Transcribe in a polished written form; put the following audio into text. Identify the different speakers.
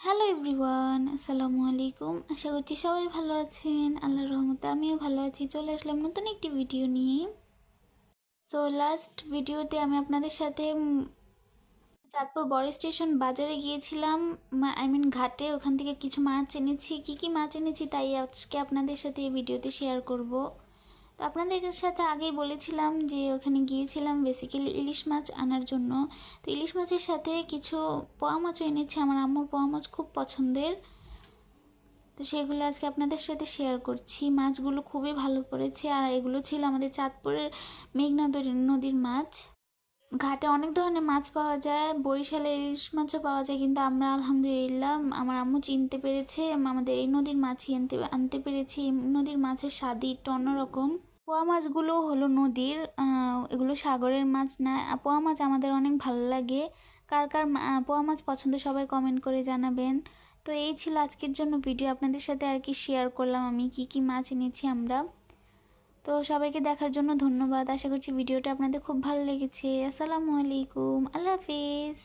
Speaker 1: Hello everyone, আসসালামু আলাইকুম। আশা করছি সবাই ভালো আছেন। আল্লাহর রহমতে আমিও ভালো আছি। চলে আসলাম নতুন একটি ভিডিও নিয়ে। সো লাস্ট ভিডিওতে আমি আপনাদের সাথে চাঁদপুর বড় স্টেশন বাজারে গিয়েছিলাম, ঘাটে। ওখান থেকে কিছু মাছ এনেছি। কি কি মাছ এনেছি তাই আজকে আপনাদের সাথে এই ভিডিওতে শেয়ার করব। তো আপনাদের সাথে আগেই বলেছিলাম যে ওখানে গিয়েছিলাম বেসিক্যালি ইলিশ মাছ আনার জন্য। তো ইলিশ মাছের সাথে কিছু পোয়া মাছও এনেছি। আমার আম্মুর পোয়া মাছ খুব পছন্দের। তো সেগুলো আজকে আপনাদের সাথে শেয়ার করছি। মাছগুলো খুবই ভালো পড়েছে, আর এগুলো ছিল আমাদের চাঁদপুরের মেঘনা নদীর মাছ। ঘাটে অনেক ধরনের মাছ পাওয়া যায়, বরিশালে ইলিশ মাছও পাওয়া যায়, কিন্তু আমরা আলহামদুলিল্লাহ আমার আম্মু চিনতে পেরেছে আমাদের এই নদীর মাছই আনতে পেরেছি। এই নদীর মাছের স্বাদই একটু অন্যরকম। পোয়া মাছগুলো হলো নদীর, এগুলো সাগরের মাছ না। পোয়া মাছ আমাদের অনেক ভালো লাগে। কার কার পোয়া মাছ পছন্দ সবাই কমেন্ট করে জানাবেন। তো এই ছিল আজকের জন্য ভিডিও, আপনাদের সাথে আর কি শেয়ার করলাম আমি কি কি মাছ এনেছি আমরা। তো সবাইকে দেখার জন্য ধন্যবাদ। আশা করছি ভিডিওটা আপনাদের খুব ভালো লেগেছে। আসসালামু আলাইকুম, আল্লাহ হাফিজ।